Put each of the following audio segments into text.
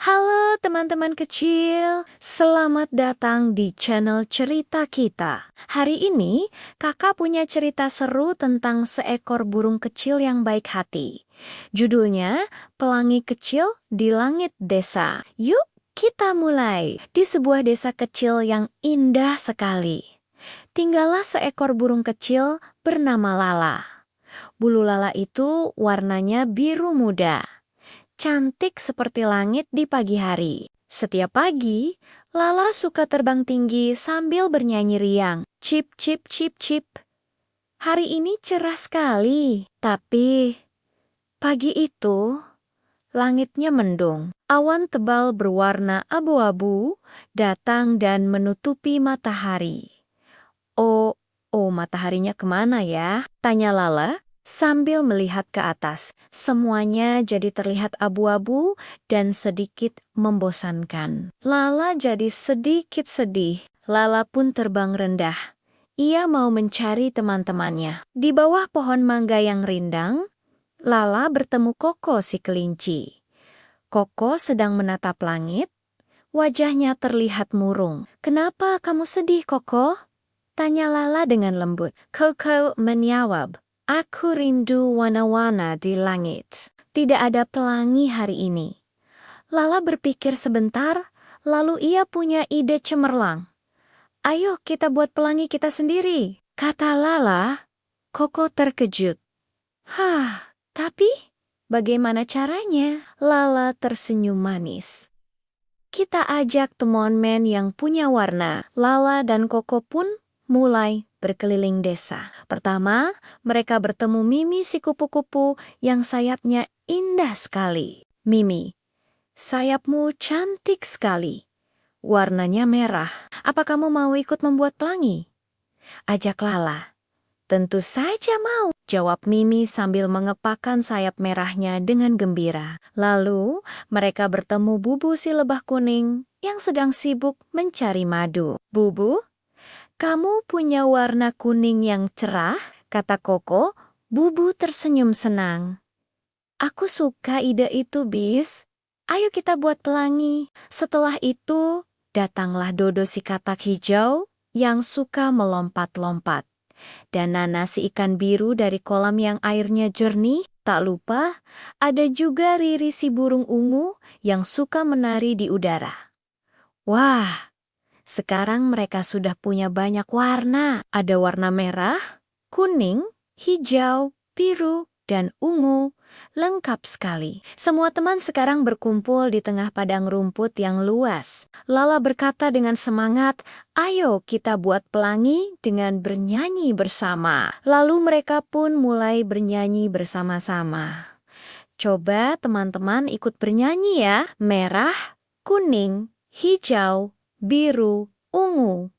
Halo teman-teman kecil, selamat datang di channel cerita kita. Hari ini kakak punya cerita seru tentang seekor burung kecil yang baik hati. Judulnya Pelangi Kecil di Langit Desa. Yuk kita mulai. Di sebuah desa kecil yang indah sekali, tinggallah seekor burung kecil bernama Lala. Bulu Lala itu warnanya biru muda, cantik seperti langit di pagi hari. Setiap pagi, Lala suka terbang tinggi sambil bernyanyi riang. Cip, cip, cip, cip. Hari ini cerah sekali, tapi pagi itu langitnya mendung. Awan tebal berwarna abu-abu datang dan menutupi matahari. Oh, mataharinya kemana ya? Tanya Lala sambil melihat ke atas. Semuanya jadi terlihat abu-abu dan sedikit membosankan. Lala jadi sedikit sedih. Lala pun terbang rendah. Ia mau mencari teman-temannya. Di bawah pohon mangga yang rindang, Lala bertemu Koko si kelinci. Koko sedang menatap langit. Wajahnya terlihat murung. "Kenapa kamu sedih, Koko?" tanya Lala dengan lembut. Koko menjawab, "Aku rindu warna-warna di langit. Tidak ada pelangi hari ini." Lala berpikir sebentar, lalu ia punya ide cemerlang. "Ayo kita buat pelangi kita sendiri," kata Lala. Koko terkejut. Tapi bagaimana caranya?" Lala tersenyum manis. "Kita ajak teman-teman yang punya warna." Lala dan Koko pun mulai berkeliling desa. Pertama, mereka bertemu Mimi si kupu-kupu yang sayapnya indah sekali. "Mimi, sayapmu cantik sekali. Warnanya merah. Apa kamu mau ikut membuat pelangi?" ajak Lala. "Tentu saja mau," jawab Mimi sambil mengepakkan sayap merahnya dengan gembira. Lalu, mereka bertemu Bubu si lebah kuning yang sedang sibuk mencari madu. "Bubu, kamu punya warna kuning yang cerah," kata Koko. Bubu tersenyum senang. "Aku suka ide itu, Bis. Ayo kita buat pelangi." Setelah itu, datanglah Dodo si katak hijau yang suka melompat-lompat, dan Nana si ikan biru dari kolam yang airnya jernih. Tak lupa, ada juga Riri si burung ungu yang suka menari di udara. Wah! Sekarang mereka sudah punya banyak warna. Ada warna merah, kuning, hijau, biru, dan ungu. Lengkap sekali. Semua teman sekarang berkumpul di tengah padang rumput yang luas. Lala berkata dengan semangat, "Ayo kita buat pelangi dengan bernyanyi bersama." Lalu mereka pun mulai bernyanyi bersama-sama. Coba teman-teman ikut bernyanyi ya. Merah, kuning, hijau, biru, ungu.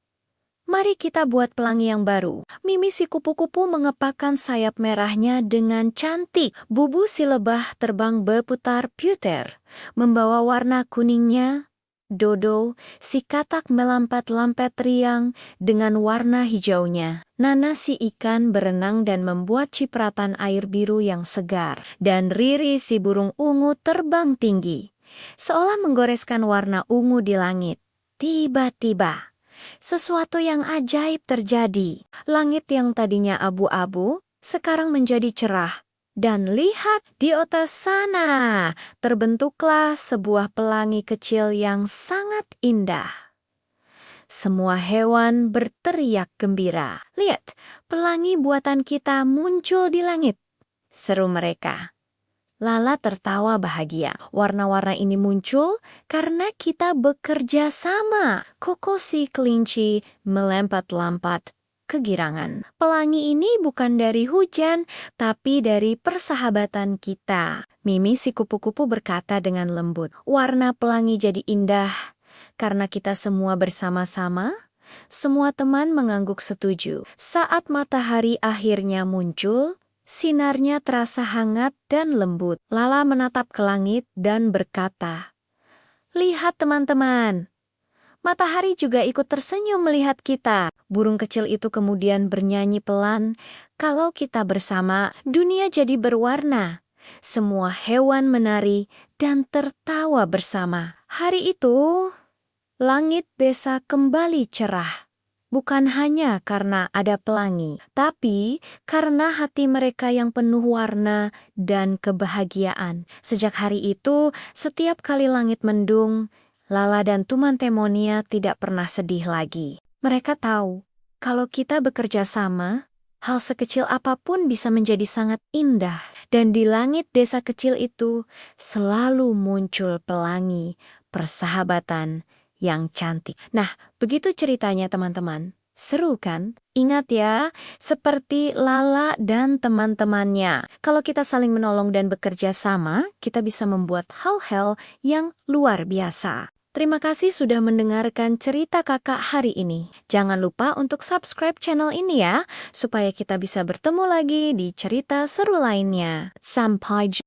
Mari kita buat pelangi yang baru. Mimi si kupu-kupu mengepakkan sayap merahnya dengan cantik. Bubu si lebah terbang berputar-putar, membawa warna kuningnya. Dodo si katak melampat-lampat riang dengan warna hijaunya. Nana si ikan berenang dan membuat cipratan air biru yang segar. Dan Riri si burung ungu terbang tinggi, seolah menggoreskan warna ungu di langit. Tiba-tiba, sesuatu yang ajaib terjadi. Langit yang tadinya abu-abu, sekarang menjadi cerah. Dan lihat di atas sana, terbentuklah sebuah pelangi kecil yang sangat indah. Semua hewan berteriak gembira. "Lihat, pelangi buatan kita muncul di langit," seru mereka. Lala tertawa bahagia. Warna-warna ini muncul karena kita bekerja sama. Koko si kelinci melompat-lompat kegirangan. Pelangi ini bukan dari hujan, tapi dari persahabatan kita. Mimi si kupu-kupu berkata dengan lembut. Warna pelangi jadi indah karena kita semua bersama-sama. Semua teman mengangguk setuju. Saat matahari akhirnya muncul, sinarnya terasa hangat dan lembut. Lala menatap ke langit dan berkata, "Lihat teman-teman, matahari juga ikut tersenyum melihat kita." Burung kecil itu kemudian bernyanyi pelan, "Kalau kita bersama, dunia jadi berwarna. Semua hewan menari dan tertawa bersama. Hari itu, langit desa kembali cerah. Bukan hanya karena ada pelangi, tapi karena hati mereka yang penuh warna dan kebahagiaan. Sejak hari itu, setiap kali langit mendung, Lala dan Tuman Temonia tidak pernah sedih lagi. Mereka tahu, kalau kita bekerja sama, hal sekecil apapun bisa menjadi sangat indah. Dan di langit desa kecil itu, selalu muncul pelangi, persahabatan, yang cantik. Nah, begitu ceritanya teman-teman. Seru kan? Ingat ya, seperti Lala dan teman-temannya. Kalau kita saling menolong dan bekerja sama, kita bisa membuat hal-hal yang luar biasa. Terima kasih sudah mendengarkan cerita kakak hari ini. Jangan lupa untuk subscribe channel ini ya, supaya kita bisa bertemu lagi di cerita seru lainnya. Sampai jumpa.